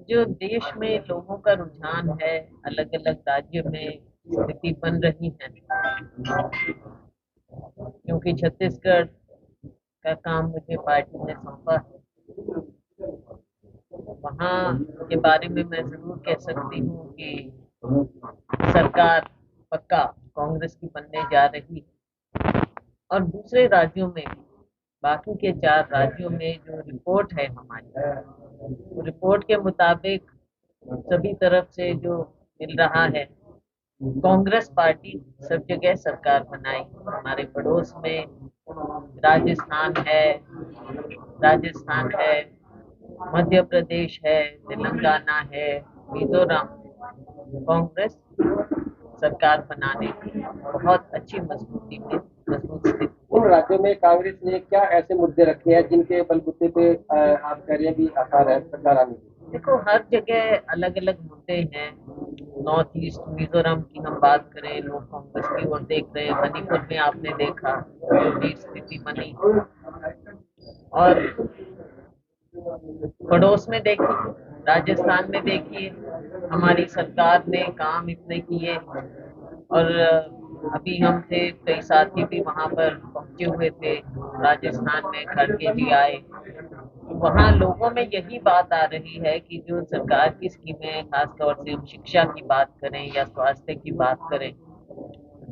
जो देश में लोगों का रुझान है, अलग अलग राज्य में स्थिति बन रही है, क्योंकि छत्तीसगढ़ का काम मुझे पार्टी ने सौंपा है। वहाँ के बारे में मैं जरूर कह सकती हूँ कि सरकार पक्का कांग्रेस की बनने जा रही है। और दूसरे राज्यों में भी, बाकी के 4 राज्यों में जो रिपोर्ट है हमारी, रिपोर्ट के मुताबिक सभी तरफ से जो मिल रहा है, कांग्रेस पार्टी सब जगह सरकार बनाई। हमारे पड़ोस में राजस्थान है, राजस्थान है, मध्य प्रदेश है, तेलंगाना है, मिजोरम, कांग्रेस सरकार बनाने की बहुत अच्छी मजबूती में मजबूत स्थिति। उन राज्यों में कांग्रेस ने क्या ऐसे मुद्दे रखे हैं जिनके बलबूते पे आप कह रहे हैं भी आसार है सरकार आने की? देखो, हर जगह अलग अलग मुद्दे हैं। नॉर्थ ईस्ट मिजोरम की हम बात करें, लोग कांग्रेस की ओर देख रहे हैं। मणिपुर में आपने देखा जो भी स्थिति बनी, और पड़ोस में देखिए, राजस्थान में देखिए, हमारी सरकार ने काम इतने किए। और अभी हम थे, कई साथी भी वहां पर पहुंचे हुए थे, राजस्थान में खड़गे जी आए। वहाँ लोगों में यही बात आ रही है कि जो सरकार की स्कीमें, खासतौर से हम शिक्षा की बात करें या स्वास्थ्य की बात करें,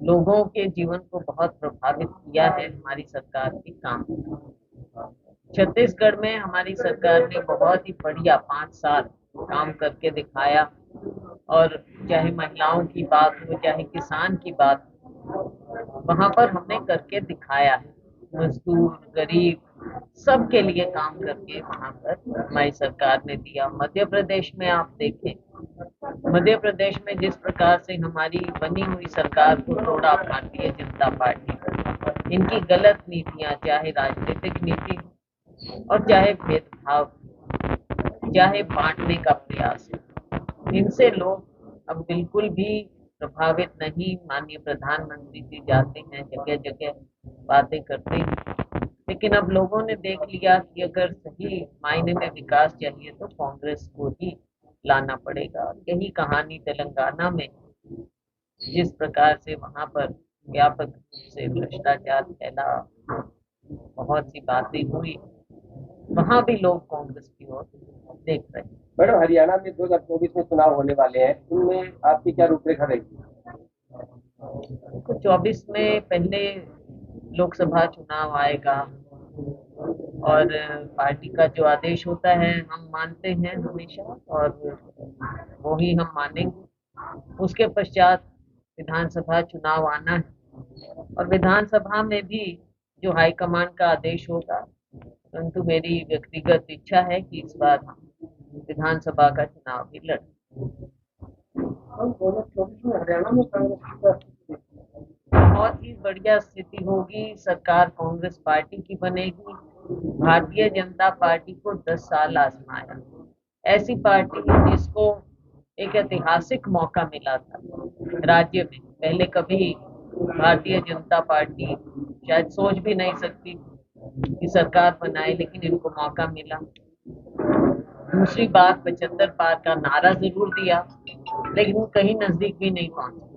लोगों के जीवन को बहुत प्रभावित किया है हमारी सरकार के काम। छत्तीसगढ़ में हमारी सरकार ने बहुत ही बढ़िया 5 साल काम करके दिखाया। और चाहे महिलाओं की बात हो, चाहे किसान की बात हो, वहां पर हमने करके दिखाया है। मजदूर, गरीब, सबके लिए काम करके वहां पर हमारी सरकार ने दिया। मध्य प्रदेश में आप देखें, मध्य प्रदेश में जिस प्रकार से हमारी बनी हुई सरकार को तोड़ा भारतीय जनता पार्टी, इनकी गलत नीतियां, चाहे राजनीतिक नीति और चाहे भेदभाव, चाहे बांटने का प्रयास, इनसे लोग अब बिल्कुल भी प्रभावित नहीं। माननीय प्रधानमंत्री जी जाते हैं, जगह जगह बातें करते हैं, लेकिन अब लोगों ने देख लिया कि अगर सही मायने में विकास चाहिए तो कांग्रेस को ही लाना पड़ेगा। यही कहानी तेलंगाना में, जिस प्रकार से वहां पर व्यापक रूप से भ्रष्टाचार फैला, बहुत सी बातें हुई, वहां भी लोग कांग्रेस की ओर देख रहे हैं। मैडम, हरियाणा में 2024 में चुनाव होने वाले हैं, इनमें आपकी क्या रूपरेखा रहेगी? तो 24 में पहले लोकसभा चुनाव आएगा, और पार्टी का जो आदेश होता है हम मानते हैं हमेशा, और वो ही हम मानेंगे। उसके पश्चात विधानसभा चुनाव आना है, और विधानसभा में भी जो हाईकमान का आदेश होगा। परंतु मेरी व्यक्तिगत इच्छा है कि इस बार हम विधानसभा का चुनाव भी लड़ें। 2024 में हरियाणा में कांग्रेस की बहुत ही बढ़िया स्थिति होगी, सरकार कांग्रेस पार्टी की बनेगी। भारतीय जनता पार्टी को 10 साल आजमाया, ऐसी पार्टी जिसको एक ऐतिहासिक मौका मिला था राज्य में। पहले कभी भारतीय जनता पार्टी शायद सोच भी नहीं सकती कि सरकार बनाए, लेकिन इनको मौका मिला। दूसरी बात, 75 पार का नारा जरूर दिया, लेकिन कहीं नजदीक भी नहीं पहुंचे।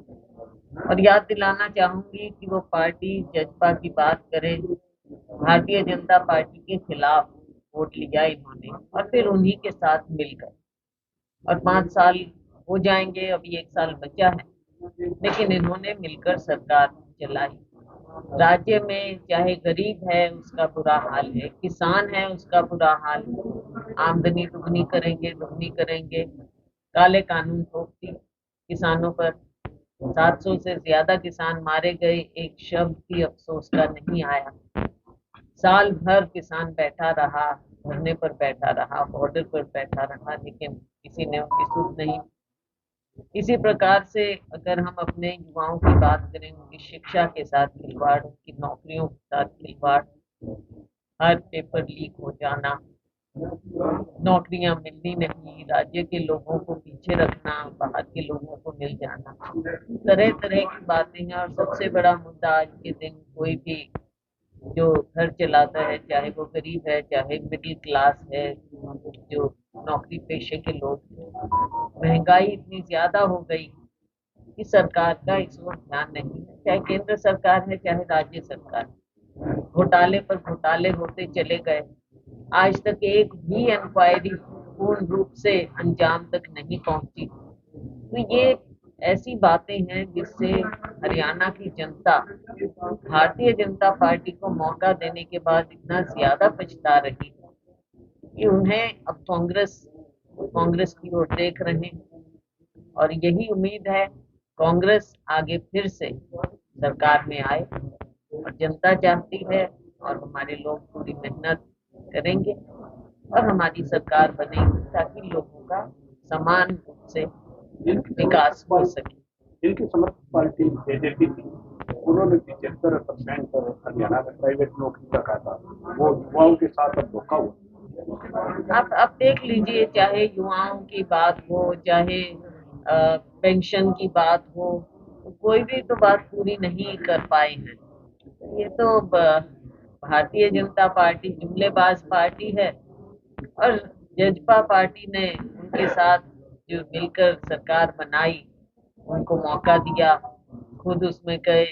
और याद दिलाना चाहूंगी कि वो पार्टी जजपा की बात करें, भारतीय जनता पार्टी के खिलाफ वोट लिया इन्होंने, और फिर उन्हीं के साथ मिल गए। और 5 साल हो जाएंगे, अभी 1 साल बचा है, लेकिन इन्होंने मिलकर सरकार चलाई। राज्य में चाहे गरीब है उसका बुरा हाल है, किसान है उसका बुरा हाल है। आमदनी दुगनी करेंगे, दुगनी करेंगे, काले कानून थोप दी किसानों पर। 700 से ज्यादा किसान मारे गए, एक शब्द भी अफसोस का नहीं आया। साल भर किसान बैठा रहा, धरने पर बैठा रहा, बॉर्डर पर बैठा रहा, लेकिन किसी ने उसकी सुध नहीं। इसी प्रकार से अगर हम अपने युवाओं की बात करें, उनकी शिक्षा के साथ खिलवाड़, उनकी नौकरियों के साथ खिलवाड़, हर पेपर लीक हो जाना, नौकरियां मिलनी नहीं, राज्य के लोगों को पीछे रखना, बाहर के लोगों को मिल जाना, तरह तरह की बातें हैं। और सबसे बड़ा मुद्दा आज के दिन कोई भी जो घर चलाता है, चाहे वो गरीब है चाहे मिडिल क्लास है, जो नौकरी पेशे के लोग हैं। महंगाई इतनी ज्यादा हो गई कि सरकार का इस ओर ध्यान नहीं है, चाहे केंद्र सरकार है चाहे राज्य सरकार। घोटाले पर घोटाले होते चले गए। आज तक एक भी इंक्वायरी पूर्ण रूप से अंजाम तक नहीं पहुंची। तो ये ऐसी बातें हैं जिससे हरियाणा की जनता भारतीय जनता पार्टी को मौका देने के बाद इतना ज्यादा पछता रही है कि उन्हें अब कांग्रेस की ओर देख रहे हैं। और यही उम्मीद है कांग्रेस आगे फिर से सरकार में आए। और जनता चाहती है और हमारे लोग पूरी मेहनत करेंगे और हमारी सरकार बनेगी ताकि लोगों का समान रूप से विकास हो सके। इनकी समर्थ पार्टी बीजेपी थी, उन्होंने 75% हरियाणा में प्राइवेट नौकरी का कहा था, वो युवाओं के साथ अब धोखा हुआ। आप देख लीजिए, चाहे युवाओं की बात हो चाहे पेंशन की बात हो, कोई भी तो बात पूरी नहीं कर पाए हैं। ये तो भारतीय जनता पार्टी जुमलेबाज पार्टी है। और जजपा पार्टी ने उनके साथ जो मिलकर सरकार बनाई, उनको मौका दिया, खुद उसमें गए,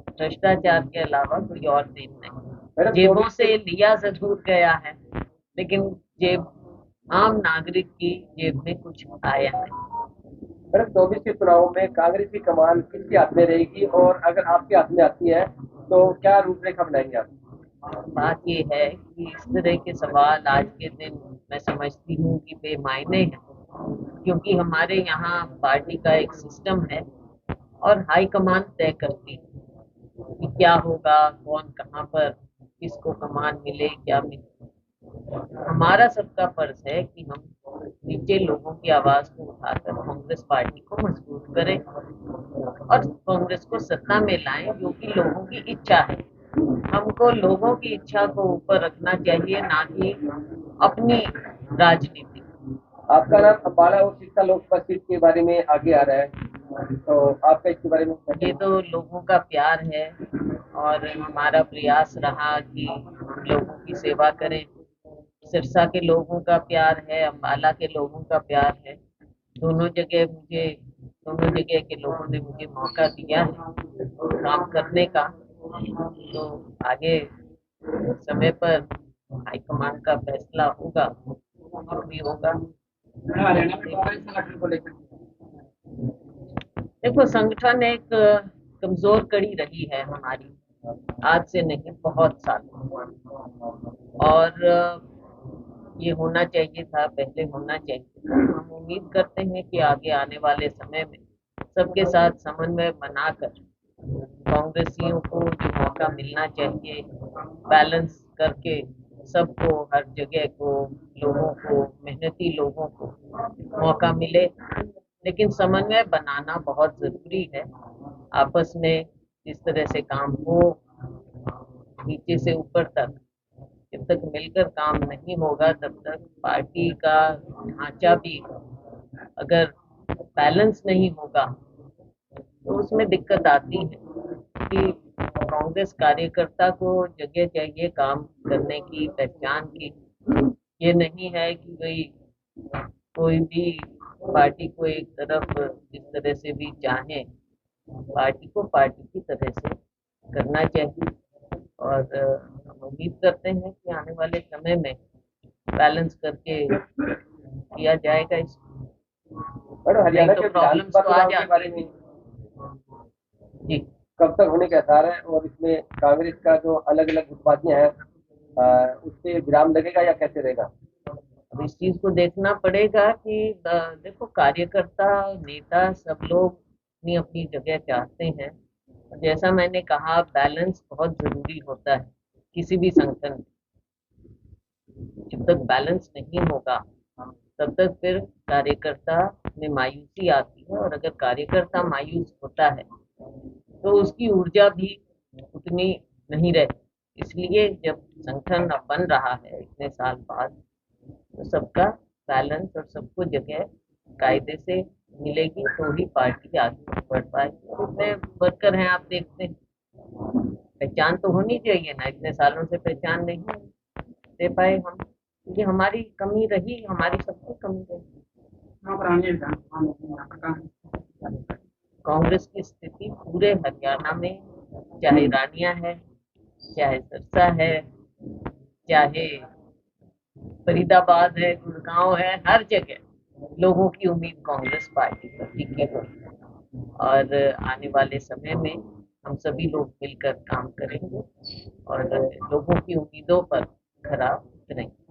भ्रष्टाचार के अलावा कोई और दिन नहीं। जेबों से लिया जरूर गया है, लेकिन जेब आम नागरिक की जेब में कुछ आया नहीं। मैडम 24 के चुनाव में कांग्रेस की कमान किसके हाथ में रहेगी, और अगर आपके हाथ में आती है तो क्या रूपरेखा बनाएंगे आप? बात ये है कि इस तरह के सवाल आज के दिन मैं समझती हूँ कि बेमायने हैं, क्योंकि हमारे यहाँ पार्टी का एक सिस्टम है और हाईकमान तय करती है कि क्या होगा, कौन कहाँ पर किसको कमान मिले क्या मिले। हमारा सबका फर्ज है कि हम नीचे लोगों की आवाज को उठाकर कांग्रेस पार्टी को मजबूत करें और कांग्रेस को सत्ता में लाएं, जो कि लोगों की इच्छा है। हमको लोगों की इच्छा को ऊपर रखना चाहिए, ना कि अपनी राजनीति। आपका नाम अम्बाला और सिरसा लोकसभा सीट के बारे में आगे आ रहा है, तो आपका इसके बारे में क्या ये कहना तो लोगों का प्यार है और हमारा प्रयास रहा कि हम लोगों की सेवा करें। सिरसा के लोगों का प्यार है, अम्बाला के लोगों का प्यार है। दोनों जगह के लोगों ने मुझे मौका दिया है काम करने का। तो आगे समय पर हाईकमान का फैसला होगा, जो भी होगा। हरियाणा में कांग्रेस संगठन को लेकर? देखो, संगठन एक कमजोर कड़ी रही है हमारी, आज से नहीं बहुत साल। और ये होना चाहिए था, पहले होना चाहिए था। हम उम्मीद करते हैं कि आगे आने वाले समय में सबके साथ समन्वय बनाकर कांग्रेसियों को जो मौका मिलना चाहिए, बैलेंस करके सबको, हर जगह को, लोगों को, मेहनती लोगों को मौका मिले। लेकिन समन्वय बनाना बहुत जरूरी है। आपस में इस तरह से काम हो, नीचे से ऊपर तक जब तक मिलकर काम नहीं होगा तब तक पार्टी का ढांचा भी अगर बैलेंस नहीं होगा तो उसमें दिक्कत आती है कि कांग्रेस कार्यकर्ता को जगह चाहिए काम करने की, पहचान की। ये नहीं है कि भाई कोई भी पार्टी को एक तरफ जिस तरह से भी चाहे, पार्टी को पार्टी की तरह से करना चाहिए। और हम उम्मीद करते हैं कि आने वाले समय में बैलेंस करके किया जाएगा इसको। मैडम नहीं हरियाणा तो के प्रॉब्लम्स विधानसभा तो आ चुनाव के बारे जाती में जी। कब तक होने के आसार है, और इसमें कांग्रेस का जो अलग अलग गुटबाजियां हैं उससे विराम लगेगा या कैसे रहेगा? अब इस चीज को देखना पड़ेगा कि देखो, कार्यकर्ता नेता सब लोग अपनी अपनी जगह चाहते हैं। और जैसा मैंने कहा, बैलेंस बहुत जरूरी होता है किसी भी संगठन में। जब तक बैलेंस नहीं होगा तब तक फिर कार्यकर्ता में मायूसी आती है, और अगर कार्यकर्ता मायूस होता है तो उसकी ऊर्जा भी उतनी नहीं रहती। इसलिए जब संगठन अब बन रहा है इतने साल बाद, तो सबका बैलेंस और सबको जगह कायदे से मिलेगी तो ही पार्टी आगे बढ़ पाएगी। और इसमें वर्कर हैं, आप देखते हैं पहचान तो होनी चाहिए ना, इतने सालों से पहचान नहीं दे पाए हम, क्योंकि हमारी कमी रही, हमारी सबकी कमी रही। कांग्रेस की स्थिति पूरे हरियाणा में, चाहे रानिया है, चाहे सिरसा है, चाहे फरीदाबाद है, गुड़गांव है, हर जगह लोगों की उम्मीद कांग्रेस पार्टी पर टिकी हुई। और आने वाले समय में हम सभी लोग मिलकर काम करेंगे और लोगों की उम्मीदों पर खरा उतरेंगे।